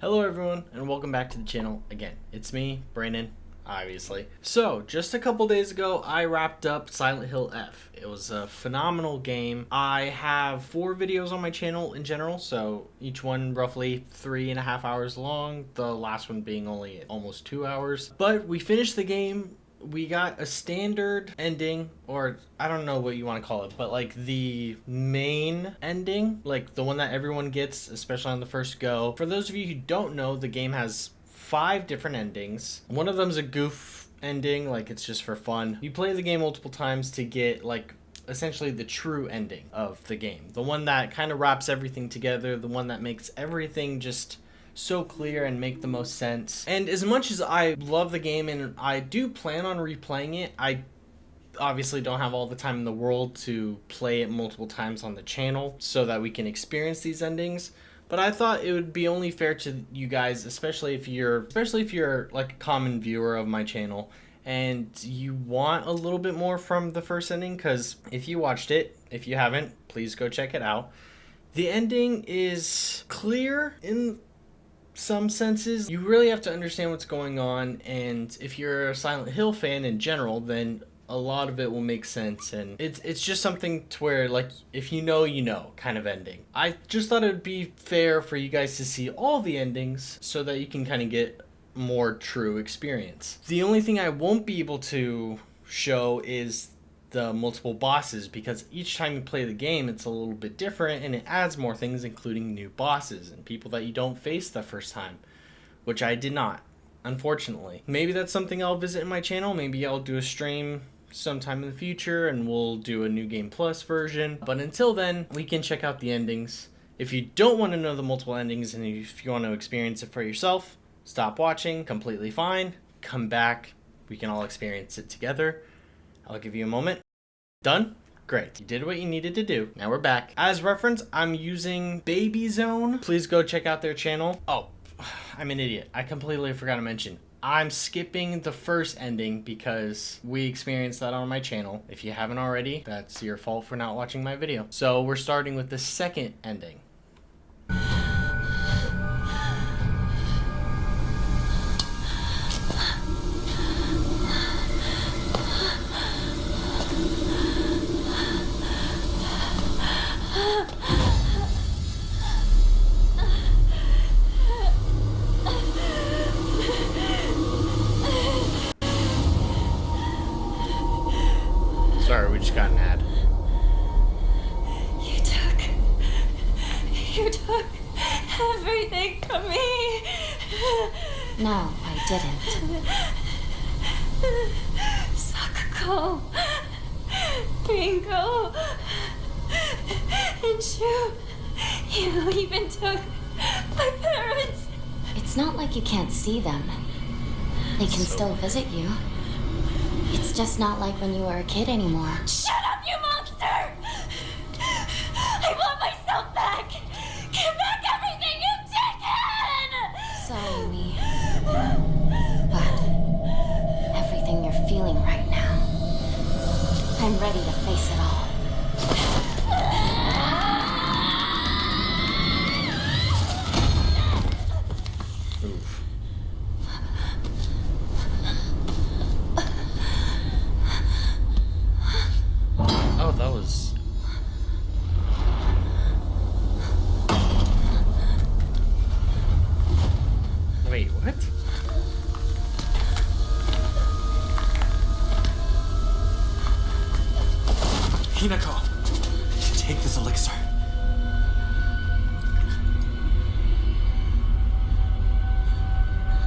Hello everyone, and welcome back to the channel again. It's me, Brandon, obviously. So, just a couple days ago, I wrapped up Silent Hill F. It was a phenomenal game. I have 4 videos on my channel in general, so each one roughly 3.5 hours long, the last one being only almost 2 hours. But we finished the game. We got a standard ending, or I don't know what you want to call it, but like the main ending, like the one that everyone gets, especially on the first go. For those of you who don't know, the game has 5 different endings. One of them's a goof ending, like it's just for fun. You play the game multiple times to get like essentially the true ending of the game. The one that kind of wraps everything together, the one that makes everything just so clear and make the most sense. And as much as I love the game and I do plan on replaying it, I obviously don't have all the time in the world to play it multiple times on the channel so that we can experience these endings. But I thought it would be only fair to you guys, especially if you're like a common viewer of my channel and you want a little bit more from the first ending, because if you watched it, if you haven't, please go check it out. The ending is clear in some senses. You really have to understand what's going on, and if you're a Silent Hill fan in general, then a lot of it will make sense, and it's just something to where, like, if you know kind of ending. I just thought it would be fair for you guys to see all the endings so that you can kind of get more true experience. The only thing I won't be able to show is the multiple bosses, because each time you play the game it's a little bit different and it adds more things, including new bosses and people that you don't face the first time, which I did not, unfortunately. Maybe that's something I'll visit in my channel. Maybe I'll do a stream sometime in the future and we'll do a New Game Plus version, but until then we can check out the endings. If you don't want to know the multiple endings and if you want to experience it for yourself, stop watching, completely fine. Come back, we can all experience it together. I'll give you a moment. Done? Great. You did what you needed to do. Now we're back. As reference, I'm using Baby Zone. Please go check out their channel. Oh, I'm an idiot. I completely forgot to mention, I'm skipping the first ending because we experienced that on my channel. If you haven't already, that's your fault for not watching my video. So we're starting with the second ending. Sorry, we just got an ad. You took everything from me. No, I didn't. Sakuko, Ringo, and you even took my parents. It's not like you can't see them. They can still visit you. It's just not like when you were a kid anymore. Shut up, you monster! I want myself back! Give back everything you've taken! Sorry, me. But everything you're feeling right now, I'm ready to face it all. Oof. Oh, that was... Wait, what? Hinako, take this elixir.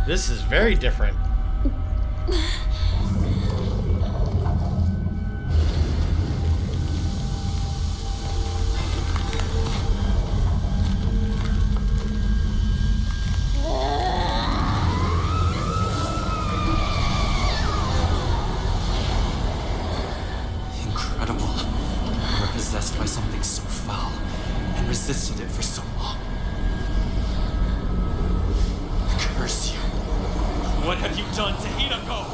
This is very different. Incredible. You were possessed by something so foul and resisted it for so long. Curse you. What have you done to Hinako?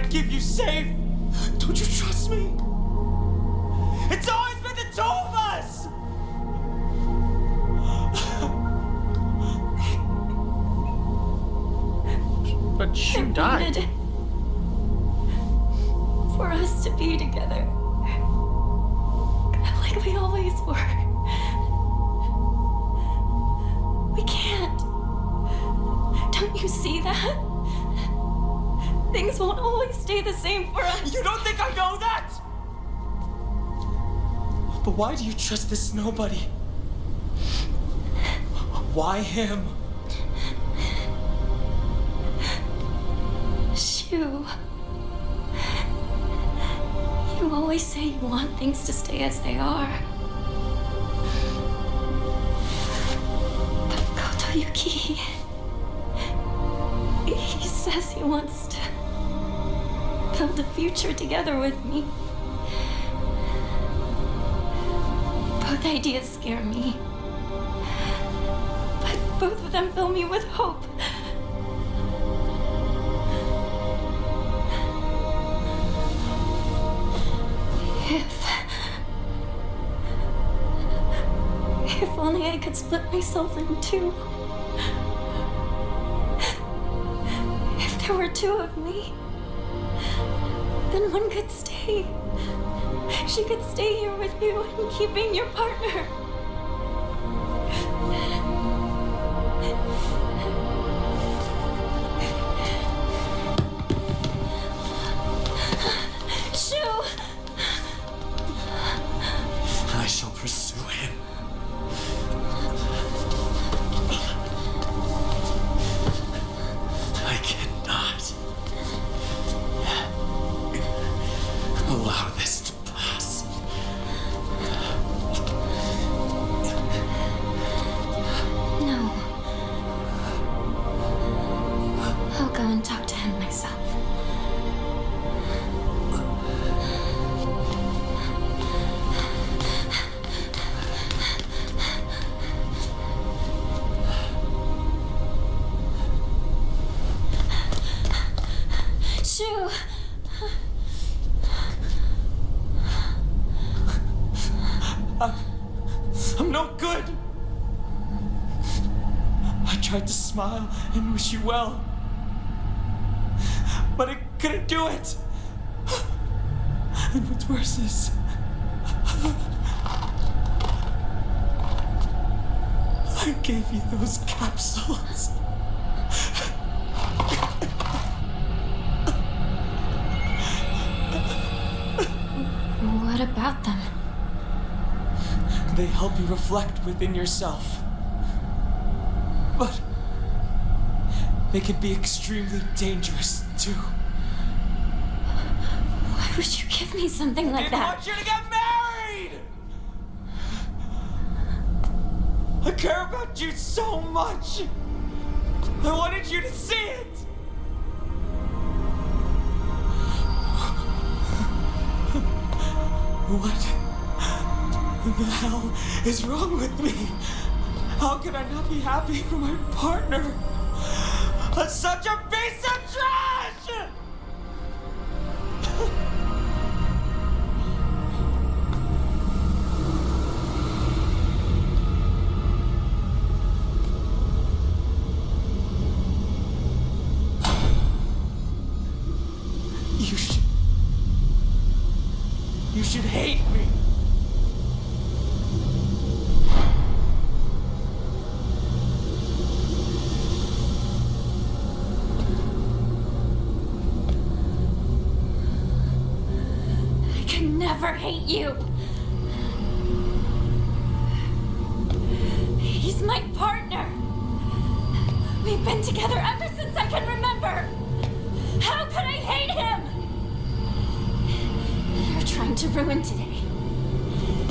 I'd keep you safe. Don't you trust me? It's always been the two of us! But Shu I died. wanted for us to be together. Like we always were. We can't. Don't you see that? Things won't always stay the same for us. You don't think I know that? But why do you trust this nobody? Why him? Shu. You always say you want things to stay as they are. But Kotoyuki, he says he wants to build a future together with me. Both ideas scare me. But both of them fill me with hope. If only I could split myself in two. If there were two of me, then one could stay. She could stay here with you and keep being your partner. Shu! I shall pursue him. I cannot allow this to pass. No. I'll go and talk to him myself. Shu! I'm no good. I tried to smile and wish you well, but I couldn't do it. And what's worse is, I gave you those capsules. What about them? They help you reflect within yourself. But they can be extremely dangerous too. Why would you give me something like I that? want you to get married! I care about you so much. I wanted you to see it. What the hell is wrong with me? How can I not be happy for my partner? That's such a piece of trash! You should hate me. I can never hate you. He's my partner. We've been together ever since I can remember. How could I hate him? You're trying to ruin today.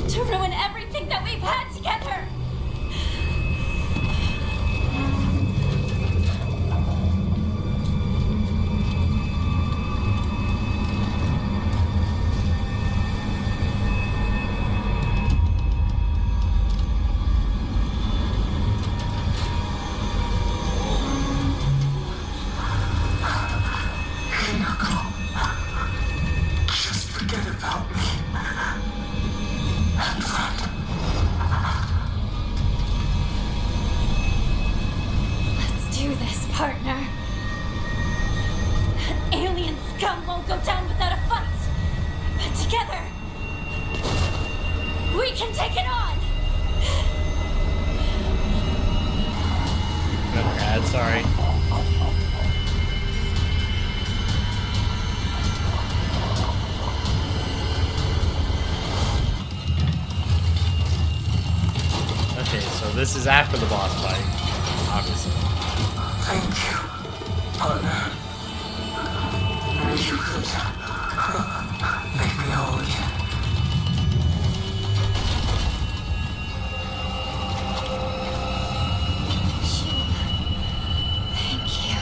To ruin everything that we've had together. partner. Alien scum won't go down without a fight. But together, we can take it on. Another ad, sorry. Okay, so this is after the boss fight, obviously. Thank you, partner. Wish you could make me whole again. Thank you.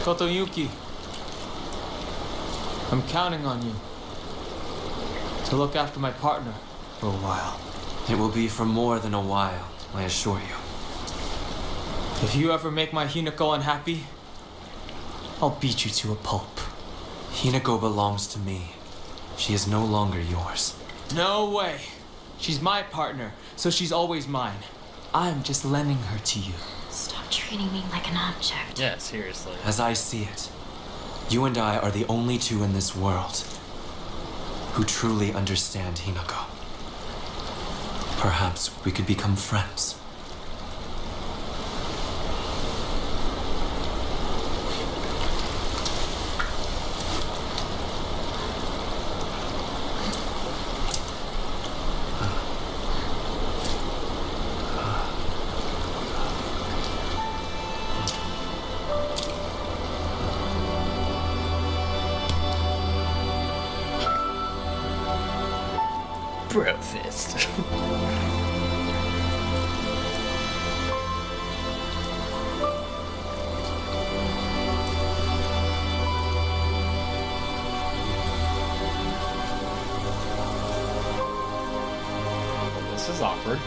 Kotoyuki, I'm counting on you to look after my partner for a while. It will be for more than a while, I assure you. If you ever make my Hinako unhappy, I'll beat you to a pulp. Hinako belongs to me. She is no longer yours. No way. She's my partner, so she's always mine. I'm just lending her to you. Stop treating me like an object. Yeah, seriously. As I see it, you and I are the only two in this world who truly understand Hinako. Perhaps we could become friends. Bro fist. This is awkward.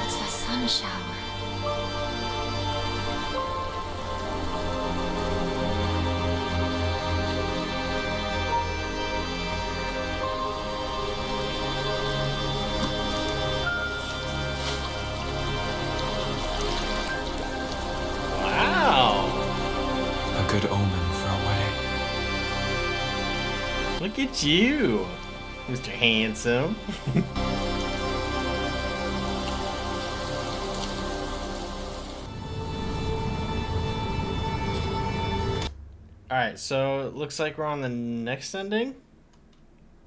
It's a sun shower. Wow. A good omen for a wedding. Look at you, Mr. Handsome. Alright, so it looks like we're on the next ending.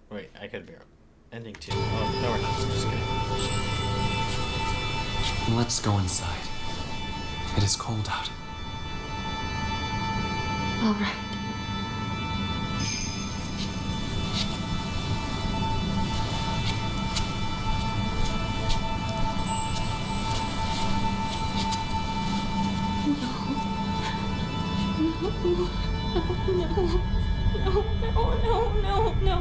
Wait, I could be wrong. Ending 2. Oh, no, we're not. Just kidding. Let's go inside. It is cold out. All right. No.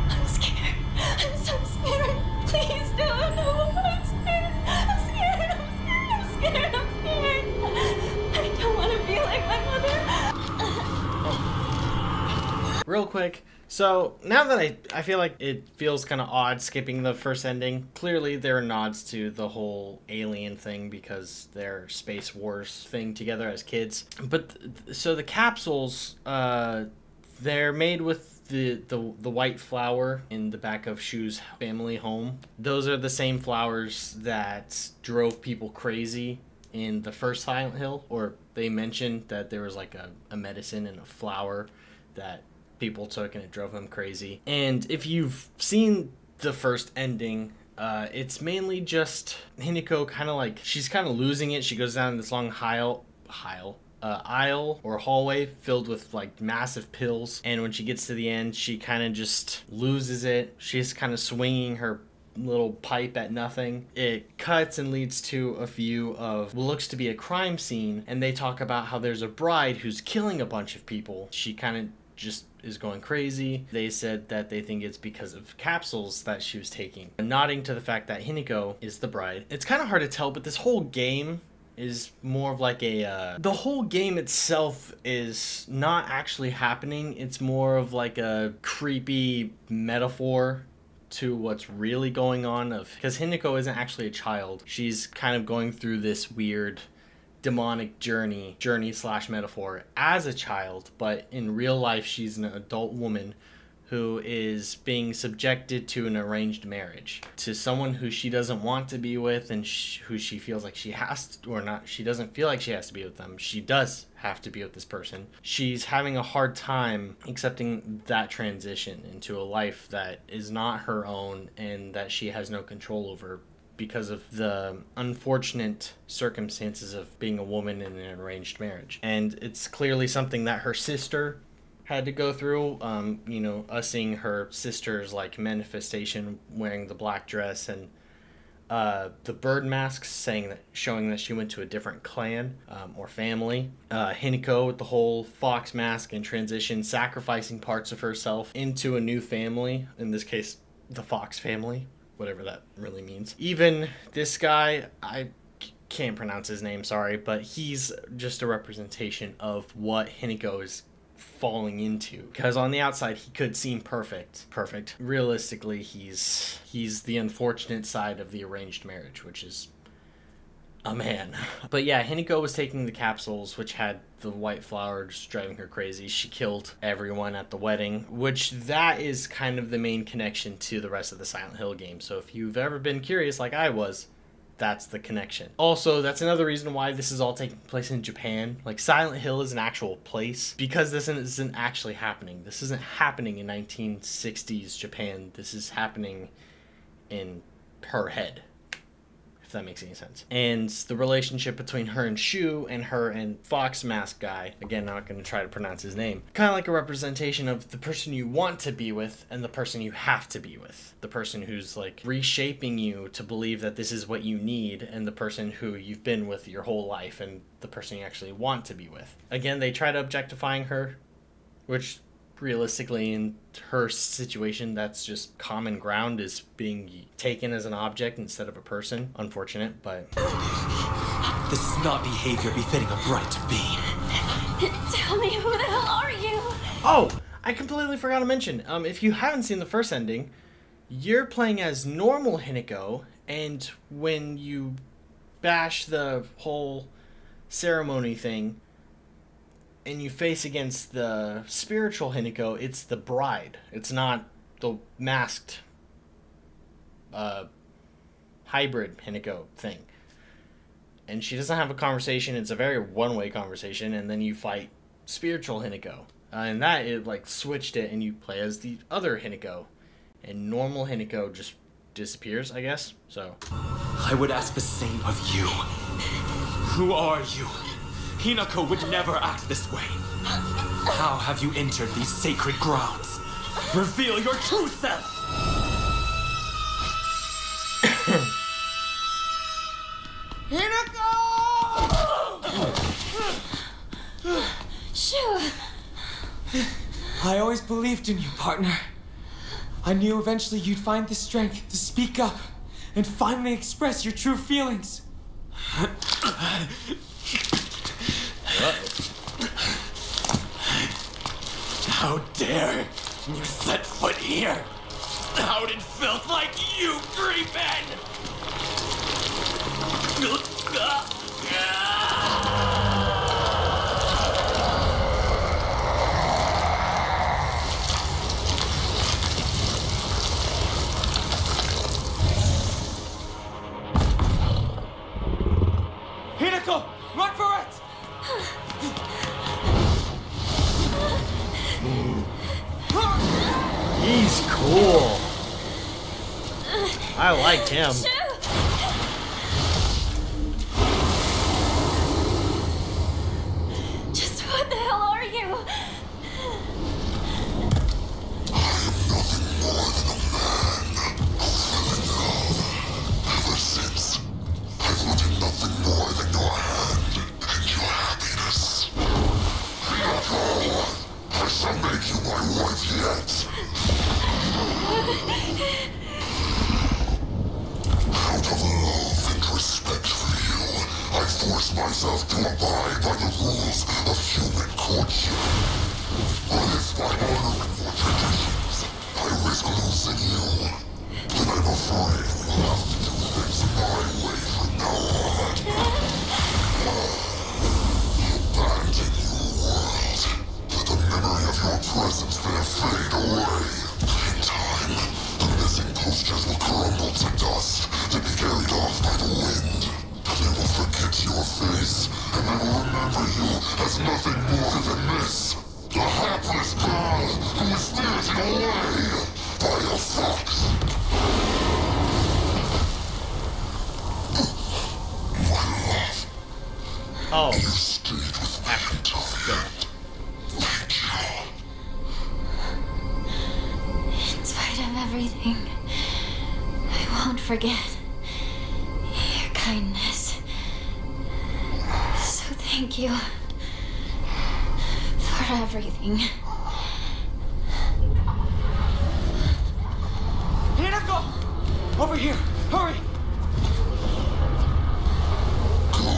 I'm scared. I'm so scared. Please don't. No, I'm scared. I'm scared. I don't want to be like my mother. Real quick, so now that I feel like it feels kind of odd skipping the first ending. Clearly there are nods to the whole alien thing because they're Space Wars thing together as kids. But so the capsules, they're made with the white flower in the back of Shu's family home. Those are the same flowers that drove people crazy in the first Silent Hill, or they mentioned that there was like a medicine and a flower that people took, and it drove him crazy. And if you've seen the first ending, it's mainly just Hinako kind of like, she's kind of losing it. She goes down this long aisle or hallway filled with like massive pills, and when she gets to the end, she kind of just loses it. She's kind of swinging her little pipe at nothing. It cuts and leads to a view of what looks to be a crime scene, and they talk about how there's a bride who's killing a bunch of people. She kind of just is going crazy. They said that they think it's because of capsules that she was taking, nodding to the fact that Hinako is the bride. It's kind of hard to tell, but this whole game is more of like a the whole game itself is not actually happening. It's more of like a creepy metaphor to what's really going on, of because Hinako isn't actually a child. She's kind of going through this weird demonic journey slash metaphor as a child, but in real life she's an adult woman who is being subjected to an arranged marriage to someone who she doesn't want to be with, and who she feels like she has to, or not, she doesn't feel like she has to be with them. She does have to be with this person. She's having a hard time accepting that transition into a life that is not her own and that she has no control over, because of the unfortunate circumstances of being a woman in an arranged marriage. And it's clearly something that her sister had to go through. Us seeing her sister's like manifestation wearing the black dress, and the bird masks showing that she went to a different clan or family. Hinako with the whole fox mask and transition, sacrificing parts of herself into a new family, in this case the Fox family, whatever that really means. Even this guy, I can't pronounce his name, sorry, but he's just a representation of what Hinako is falling into, because on the outside he could seem perfect. Realistically, he's the unfortunate side of the arranged marriage, which is a man. But yeah, Hinako was taking the capsules, which had the white flower, just driving her crazy. She killed everyone at the wedding, which that is kind of the main connection to the rest of the Silent Hill game. So if you've ever been curious like I was, that's the connection. Also, that's another reason why this is all taking place in Japan. Like, Silent Hill is an actual place, because this isn't actually happening. This isn't happening in 1960s Japan. This is happening in her head, if that makes any sense. And the relationship between her and Shu, and her and Fox Mask guy, again, not going to try to pronounce his name, kind of like a representation of the person you want to be with and the person you have to be with. The person who's like reshaping you to believe that this is what you need, and the person who you've been with your whole life, and the person you actually want to be with. Again, they try to objectifying her, which realistically in her situation, that's just common ground, is being taken as an object instead of a person. Unfortunate, but This is not behavior befitting a bride to be. Tell me, who the hell are you? oh, I completely forgot to mention, if you haven't seen the first ending, you're playing as normal Hinako, and when you bash the whole ceremony thing and you face against the spiritual Hinako, it's the bride. It's not the masked hybrid Hinako thing. And she doesn't have a conversation. It's a very one-way conversation, and then you fight spiritual Hinako. And that, it like switched it, and you play as the other Hinako. And normal Hinako just disappears, I guess. So I would ask the same of you. Who are you? Hinako would never act this way. How have you entered these sacred grounds? Reveal your true self! Shoo! I always believed in you, partner. I knew eventually you'd find the strength to speak up and finally express your true feelings. How dare you set foot here? Out in filth like you creep in! Hinako, run for it! I like him. Just what the hell are you? Ever since, I've wanted nothing more than your hand and your happiness. Not all. I shall make you my wife yet. Out of love and respect for you, I force myself to abide by the rules of human courtship. But if by honoring your traditions, I risk losing you, then I'm afraid we'll have to do things my way from now on. Abandon your world. Let the memory of your presence there fade away. In time, the missing posters will crumble to dust, to be carried off by the wind. They will forget your face, and they will remember you as nothing more than this. The hapless girl who was spirited away by a fox. Oh. You stayed with me until the end. Thank you. In spite of everything, I won't forget your kindness. So thank you for everything. Hinako! Over here! Hurry! Go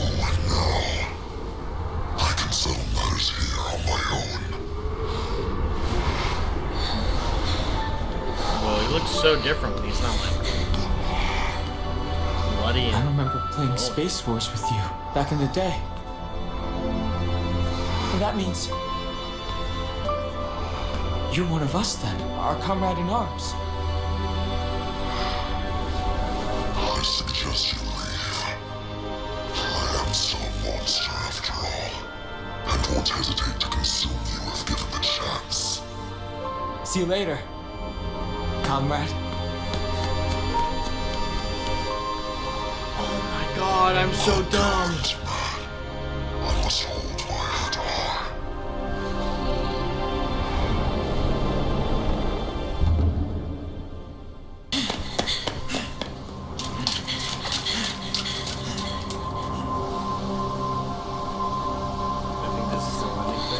now. I can settle matters here on my own. Well, he looks so different when he's not like bloody. I And... remember playing Space Wars with you back in the day. And that means you're one of us then, our comrade in arms. I suggest you leave. I am still a monster after all, and won't hesitate to consume you if given the chance. See you later, comrade. Oh my god, I'm so dumb. I must hold my head high. I think this is the running thing.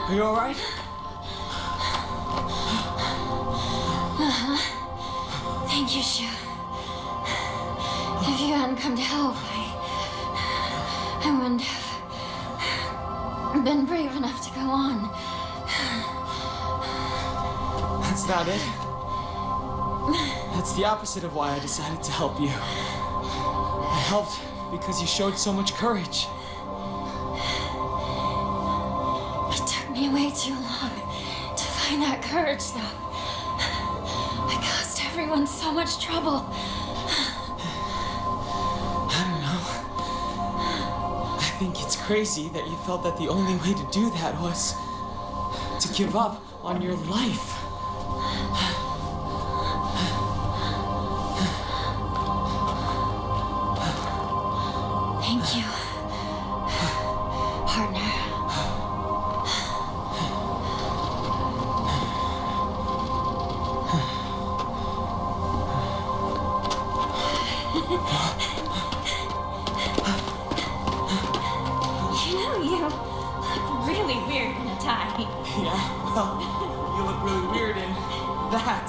Are you alright? Thank you, Shu. If you hadn't come to help, I wouldn't have been brave enough to go on. That's not it. That's the opposite of why I decided to help you. I helped because you showed so much courage. It took me way too long to find that courage, though. I caused everyone so much trouble. I don't know. I think it's crazy that you felt that the only way to do that was to give up on your life. Thank you, partner. You look really weird in a tie. Yeah, well, you look really weird in that.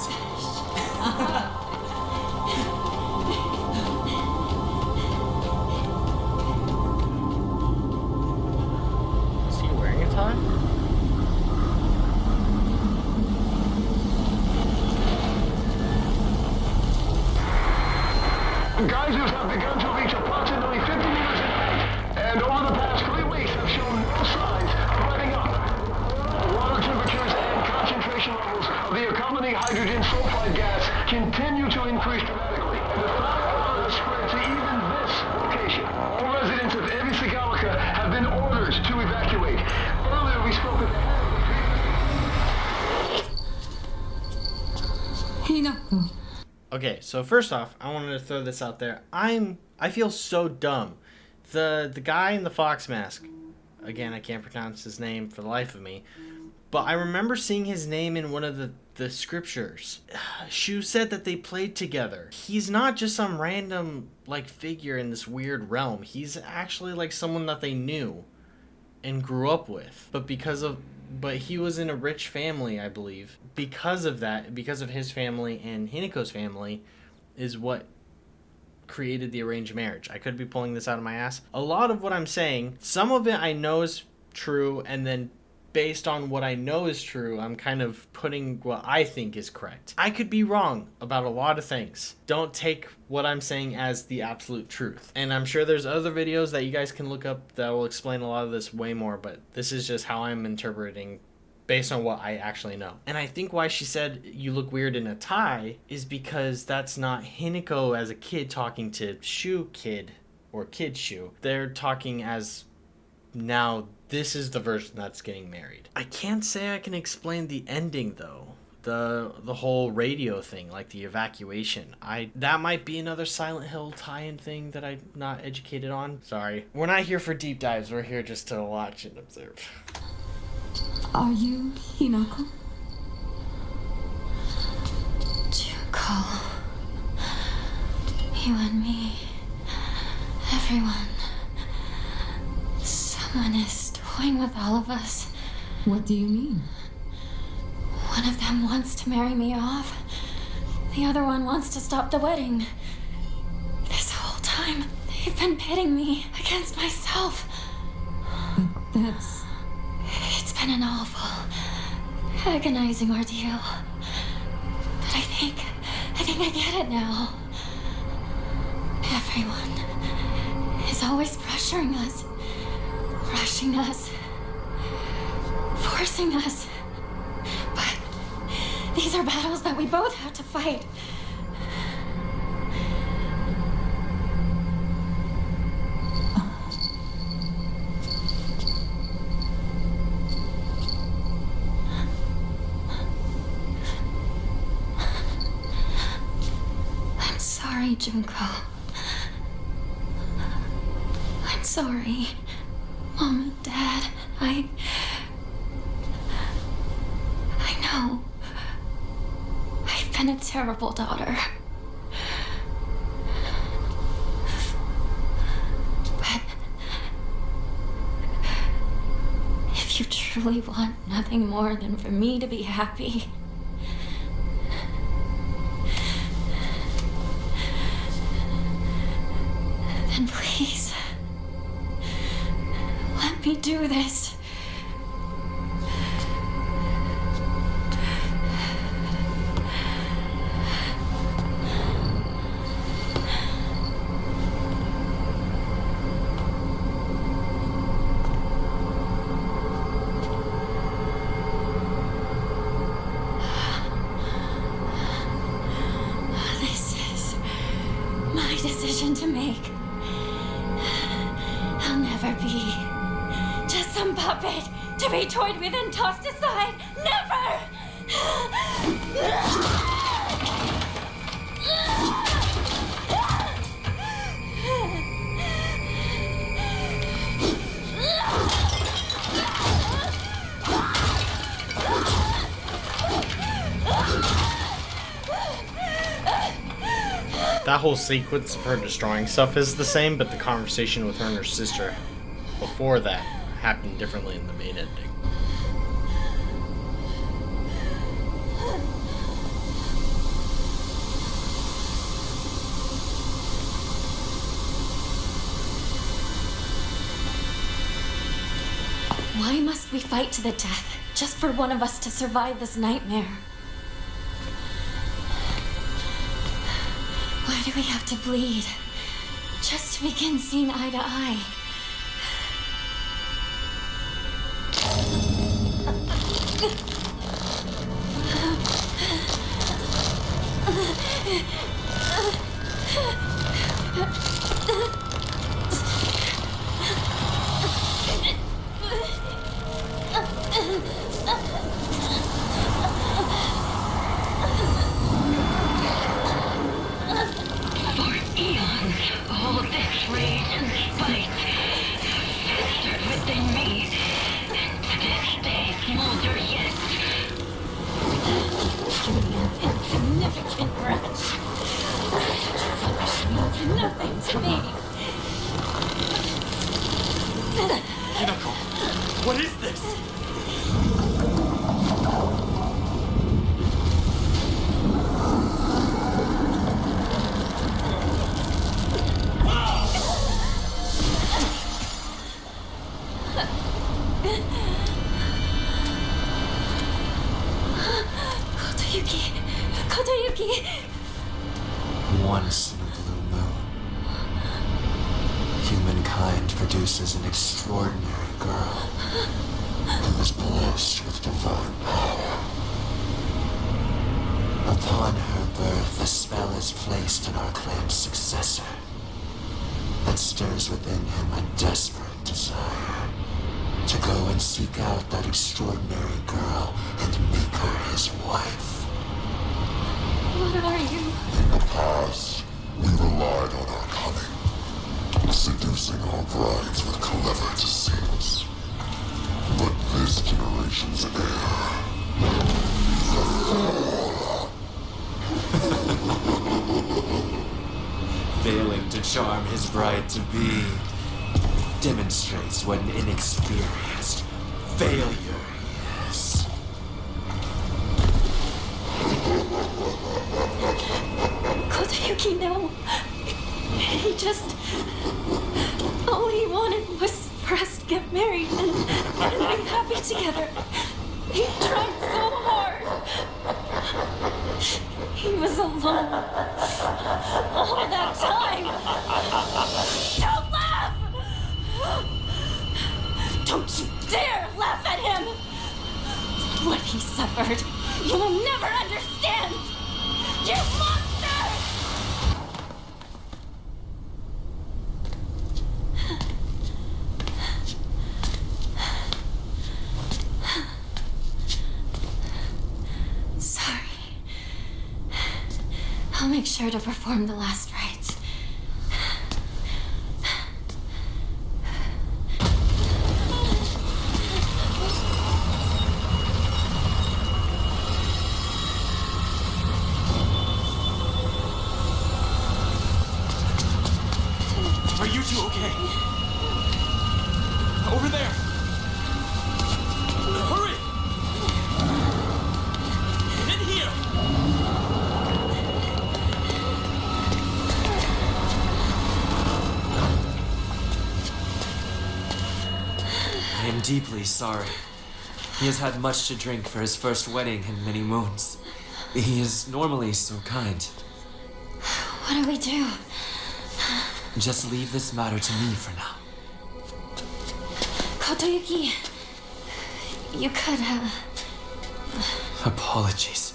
Is he wearing a tie? Geysers have begun to reach approximately 50 meters in height, and over the past 3 weeks have shown no signs of letting up. Water temperatures and concentration levels of the accompanying hydrogen sulfide gas continue Okay, so first off, I wanted to throw this out there. I feel so dumb. The guy in the fox mask, again, I can't pronounce his name for the life of me, but I remember seeing his name in one of the scriptures. Shu said that they played together. He's not just some random like figure in this weird realm. He's actually like someone that they knew and grew up with. But he was in a rich family, I believe. Because of that, because of his family and Hinako's family, is what created the arranged marriage. I could be pulling this out of my ass. A lot of what I'm saying, some of it I know is true, and then based on what I know is true, I'm kind of putting what I think is correct. I could be wrong about a lot of things. Don't take what I'm saying as the absolute truth. And I'm sure there's other videos that you guys can look up that will explain a lot of this way more, but this is just how I'm interpreting based on what I actually know. And I think why she said you look weird in a tie is because that's not Hinako as a kid talking to Shu kid or kid Shu. They're talking as now this is the version that's getting married. I can't say I can explain the ending though. The whole radio thing, like the evacuation. That might be another Silent Hill tie-in thing that I'm not educated on. Sorry. We're not here for deep dives. We're here just to watch and observe. Are you Hinako? Junko. You and me. Everyone. Someone is toying with all of us. What do you mean? One of them wants to marry me off. The other one wants to stop the wedding. This whole time, they've been pitting me against myself. But that's... It's been an awful, agonizing ordeal. But I think I get it now. Everyone is always pressuring us, rushing us, forcing us. But these are battles that we both have to fight. I'm sorry, Junko. I'm sorry, Mom and Dad. I know. I've been a terrible daughter. But if you truly want nothing more than for me to be happy, then please, let me do this. This is my decision to make. I'll never be just some puppet to be toyed with and tossed aside. Never! That whole sequence of her destroying stuff is the same, but the conversation with her and her sister before that happened differently in the main ending. Why must we fight to the death just for one of us to survive this nightmare? Why do we have to bleed just to begin seeing eye to eye? Hinako, what is this? Kotoyuki! Once in a blue moon, humankind produces an extraordinary girl who is blessed with divine power. Upon her birth, a spell is placed on our clan's successor that stirs within him a desperate desire to go and seek out that extraordinary girl and make her his wife. What are you? In the past, we relied on our cunning, seducing our brides with clever deceits. But this generation's heir is a fool. Failing to charm his bride to be demonstrates what an inexperienced failure he is. Kotoyuki, no. He just... all he wanted was for us to get married and be happy together. He tried so hard. He was alone all that time. Don't laugh! Don't you dare laugh at him! What he suffered, you will never understand! You monster! Sorry. I'll make sure to perform the last rites. Are you two okay? Over there! Hurry! In here! I am deeply sorry. He has had much to drink for his first wedding in many moons. He is normally so kind. What do we do? Just leave this matter to me for now. Kotoyuki, you could Apologies.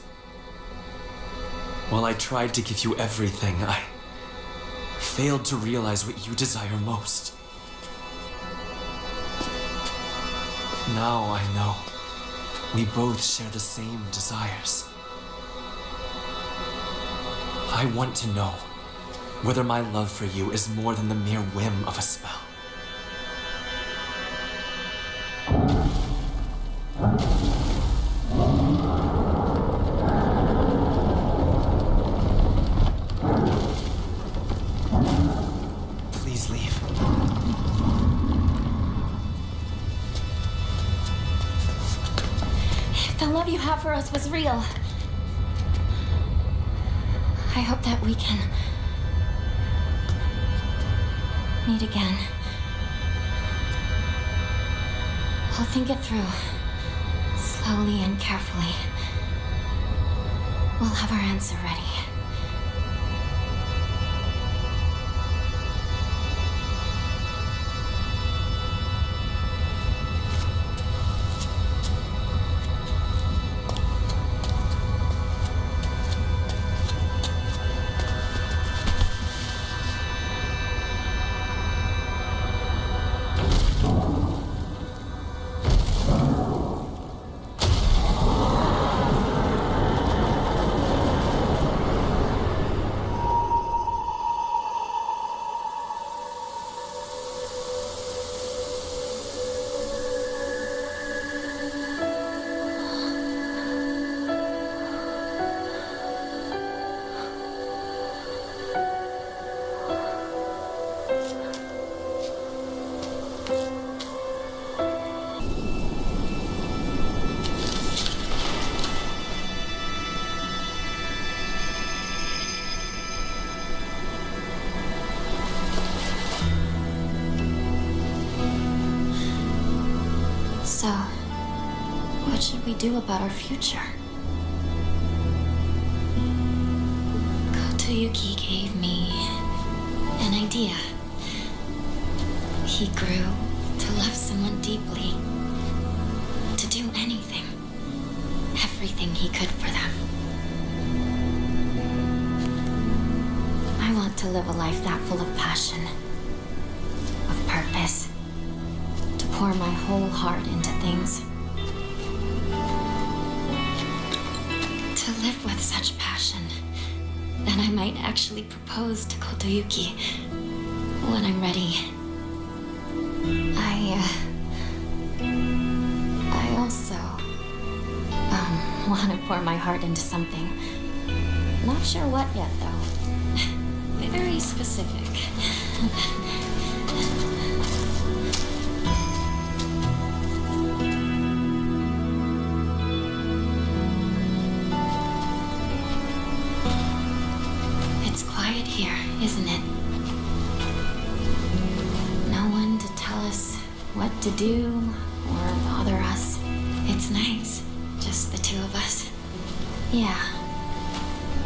While I tried to give you everything, I failed to realize what you desire most. Now I know we both share the same desires. I want to know whether my love for you is more than the mere whim of a spell. Please leave. If the love you have for us was real, I hope that we can meet again. I'll think it through, slowly and carefully. We'll have our answer ready. should we do about our future? Kotoyuki gave me an idea. He grew to love someone deeply, to do anything, everything he could for them. I want to live a life that full of passion, of purpose, to pour my whole heart into things. To live with such passion that I might actually propose to Kotoyuki when I'm ready. I also want to pour my heart into something. Not sure what yet, though. Very specific. It's quiet here, isn't it? No one to tell us what to do or bother us. It's nice. Just the two of us. Yeah.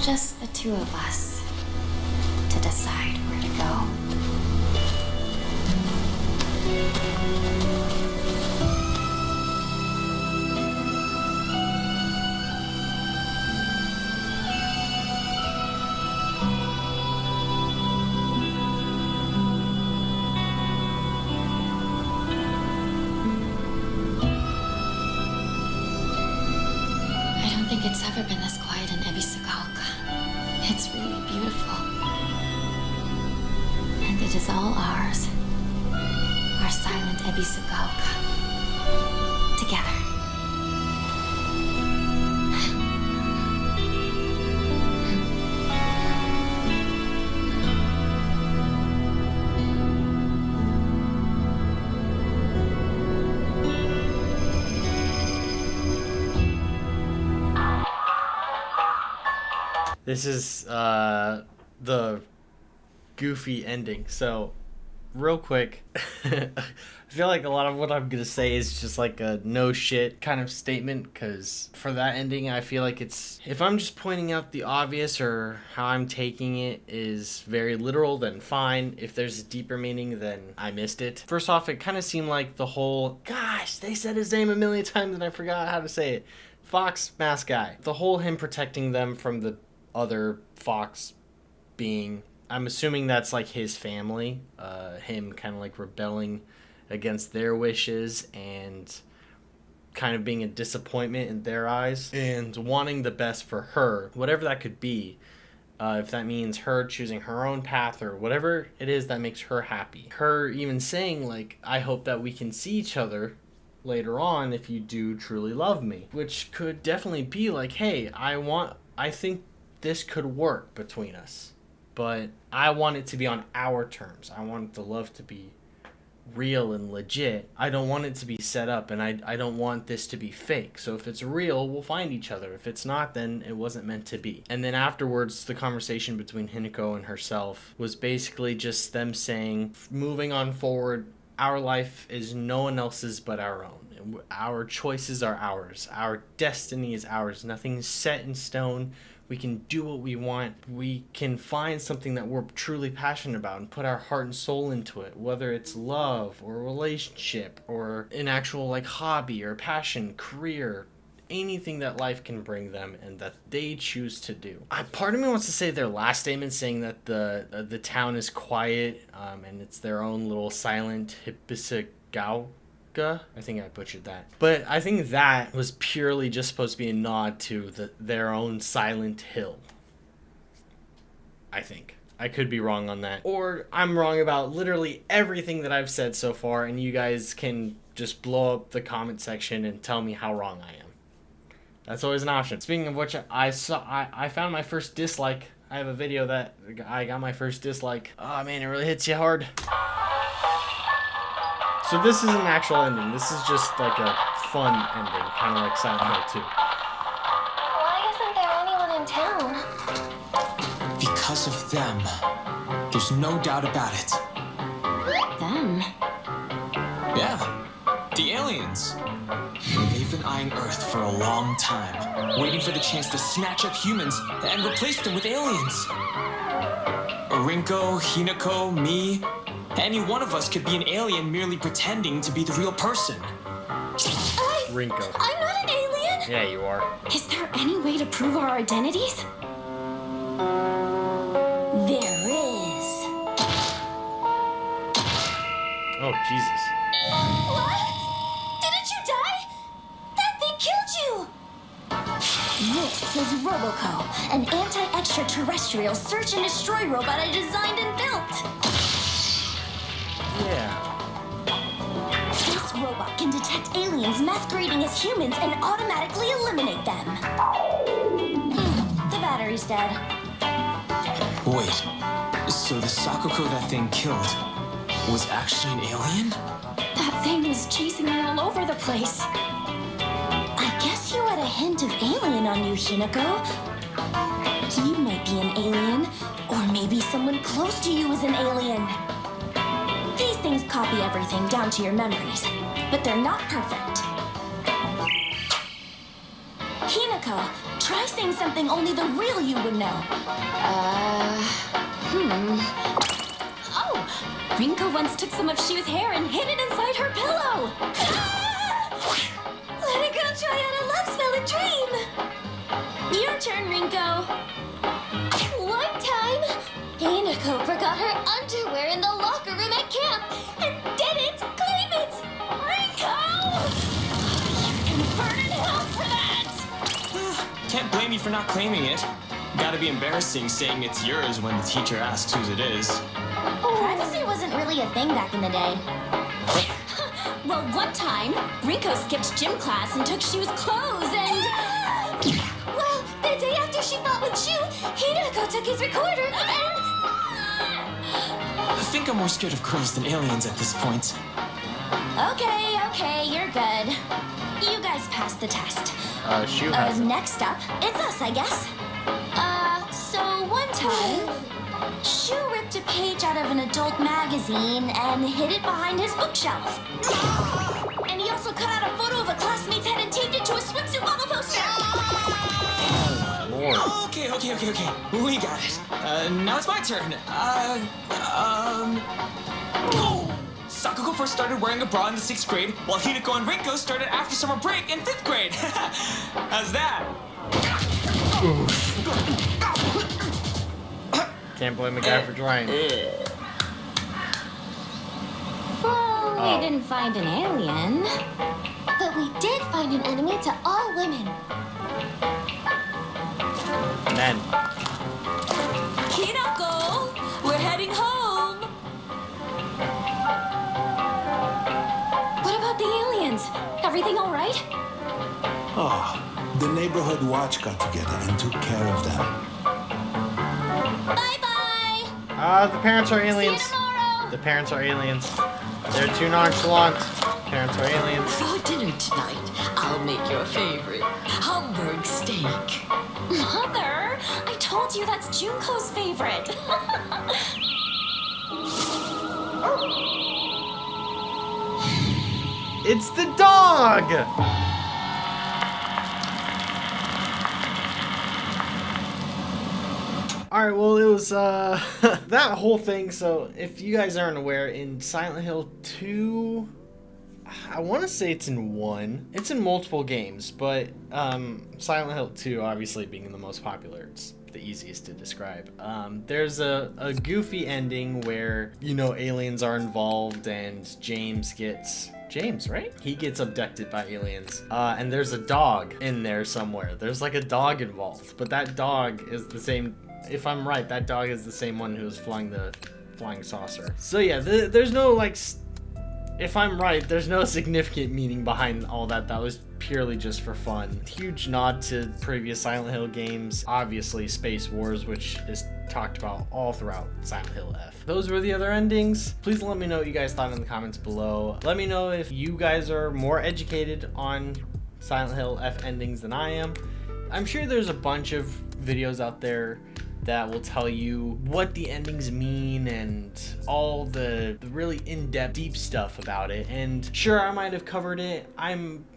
Just the two of us to decide where to go. It's ever been this quiet in Ebisugaoka. It's really beautiful. And it is all ours. Our silent Ebisugaoka. Together. This is the goofy ending. So, real quick, I feel like a lot of what I'm gonna say is just like a no shit kind of statement, because for that ending, I feel like it's, if I'm just pointing out the obvious or how I'm taking it is very literal, then fine. If there's a deeper meaning, then I missed it. First off, it kind of seemed like the whole, gosh, they said his name a million times and I forgot how to say it. Fox mask guy. The whole him protecting them from the other fox being, I'm assuming that's like his family, him kind of like rebelling against their wishes and kind of being a disappointment in their eyes and wanting the best for her, whatever that could be. If that means her choosing her own path or whatever it is that makes her happy. Her even saying like, I hope that we can see each other later on if you do truly love me, which could definitely be like, hey, I think this could work between us, but I want it to be on our terms. I want the love to be real and legit. I don't want it to be set up, and I don't want this to be fake. So if it's real, we'll find each other. If it's not, then it wasn't meant to be. And then afterwards, the conversation between Hinako and herself was basically just them saying, moving on forward, our life is no one else's but our own. Our choices are ours. Our destiny is ours. Nothing's set in stone. We can do what we want. We can find something that we're truly passionate about and put our heart and soul into it, whether it's love or a relationship or an actual like hobby or passion, career, anything that life can bring them and that they choose to do. Part of me wants to say their last statement saying that the town is quiet and it's their own little silent Ebisugaoka. I think I butchered that. But I think that was purely just supposed to be a nod to their own silent hill. I think. I could be wrong on that. Or I'm wrong about literally everything that I've said so far, and you guys can just blow up the comment section and tell me how wrong I am. That's always an option. Speaking of which, I found my first dislike. I have a video that I got my first dislike. Oh man, it really hits you hard. So this isn't an actual ending. This is just like a fun ending, kind of like Silent Hill 2. Why isn't there anyone in town? Because of them. There's no doubt about it. Them? Yeah, the aliens. They've You've been eyeing Earth for a long time, waiting for the chance to snatch up humans and replace them with aliens. Rinko, Hinako, me, any one of us could be an alien merely pretending to be the real person. Rinko. I'm not an alien! Yeah, you are. Is there any way to prove our identities? There is. Oh, Jesus. What? Didn't you die? That thing killed you! This is Roboco, an anti-extraterrestrial search and destroy robot I designed and built. Yeah. This robot can detect aliens masquerading as humans and automatically eliminate them. The battery's dead. Wait, so the Sakuko that thing killed was actually an alien? That thing was chasing me all over the place. I guess you had a hint of alien on you, Hinako. You might be an alien, or maybe someone close to you is an alien. These things copy everything down to your memories, but they're not perfect. Hinako, try saying something only the real you would know. Oh, Rinko once took some of Shu's hair and hid it inside her pillow. Let it go try out a love spell and dream. Your turn, Rinko. One time, Hinako forgot her underwear in the locker room at camp and didn't claim it. Rinko! You can burn in hell for that! Can't blame you for not claiming it. Gotta be embarrassing saying it's yours when the teacher asks whose it is. Privacy wasn't really a thing back in the day. Well, one time, Rinko skipped gym class and took Shu's clothes and... Well, the day after she fought with Shu, Hinako took his recorder and... I think I'm more scared of girls than aliens at this point. Okay, you're good. You guys passed the test. Shu hasn't. Next up, it's us, I guess. So one time, Shu ripped a page out of an adult magazine and hid it behind his bookshelf. And he also cut out a photo of a classmate's head and taped it to a swimsuit model poster. Lord. Okay. We got it. Now it's my turn. Sakuko first started wearing a bra in the 6th grade, while Hinako and Rinko started after summer break in 5th grade. How's that? Can't blame a guy for trying. Well, Oh. we didn't find an alien. But we did find an enemy to all women. Men. Hinako, we're heading home. What about the aliens? Everything all right? Oh, the neighborhood watch got together and took care of them. Bye-bye. The parents are See you aliens. tomorrow. The parents are aliens. They're too nonchalant. Parents are aliens. For dinner tonight, I'll make your favorite Hamburg steak. Mother, I told you that's Junko's favorite. It's the dog! Alright, well, it was, that whole thing. So, if you guys aren't aware, in Silent Hill 2, I want to say it's in 1. It's in multiple games, but, Silent Hill 2, obviously being the most popular, it's the easiest to describe. There's a goofy ending where, you know, aliens are involved and James, right? He gets abducted by aliens. And there's a dog in there somewhere. There's like a dog involved, but that dog is the same. If I'm right, that dog is the same one who was flying the flying saucer. So yeah, there's no like, if I'm right, there's no significant meaning behind all that. That was purely just for fun. Huge nod to previous Silent Hill games. Obviously Space Wars, which is talked about all throughout Silent Hill F. Those were the other endings. Please let me know what you guys thought in the comments below. Let me know if you guys are more educated on Silent Hill F endings than I am. I'm sure there's a bunch of videos out there that will tell you what the endings mean and all the really in-depth, deep stuff about it. And sure, I might have covered it.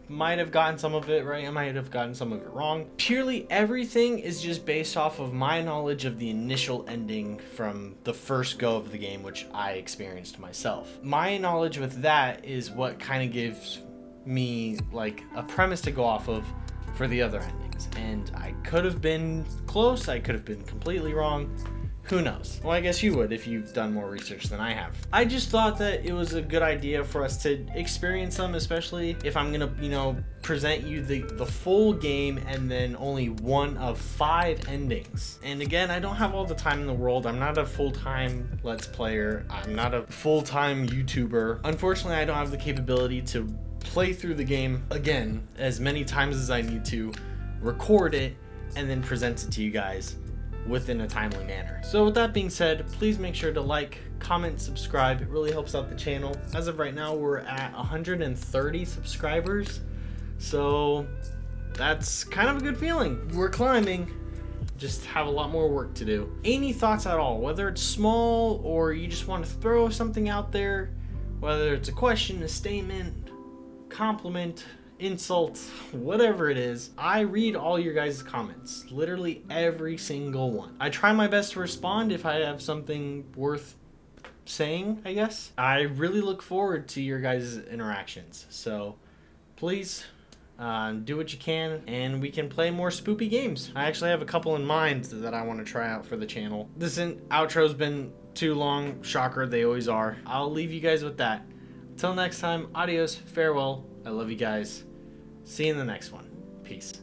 Might have gotten some of it right. I might have gotten some of it wrong. Purely everything is just based off of my knowledge of the initial ending from the first go of the game, which I experienced myself. My knowledge with that is what kind of gives me like a premise to go off of for the other endings. And I could have been close, I could have been completely wrong. Who knows? Well, I guess you would if you've done more research than I have. I just thought that it was a good idea for us to experience them, especially if I'm gonna, present you the full game and then only one of 5 endings. And again, I don't have all the time in the world. I'm not a full-time Let's Player. I'm not a full-time YouTuber. Unfortunately, I don't have the capability to play through the game again as many times as I need to, record it, and then present it to you guys within a timely manner. So with that being said, please make sure to like, comment, subscribe. It really helps out the channel. As of right now, we're at 130 subscribers. So that's kind of a good feeling. We're climbing, just have a lot more work to do. Any thoughts at all, whether it's small or you just want to throw something out there, whether it's a question, a statement, compliment, insult, whatever it is, I read all your guys' comments, literally every single one. I try my best to respond if I have something worth saying, I guess. I really look forward to your guys' interactions, so please do what you can and we can play more spoopy games. I actually have a couple in mind that I want to try out for the channel. This outro's been too long, shocker, they always are. I'll leave you guys with that. Till next time, adios, farewell, I love you guys. See you in the next one. Peace.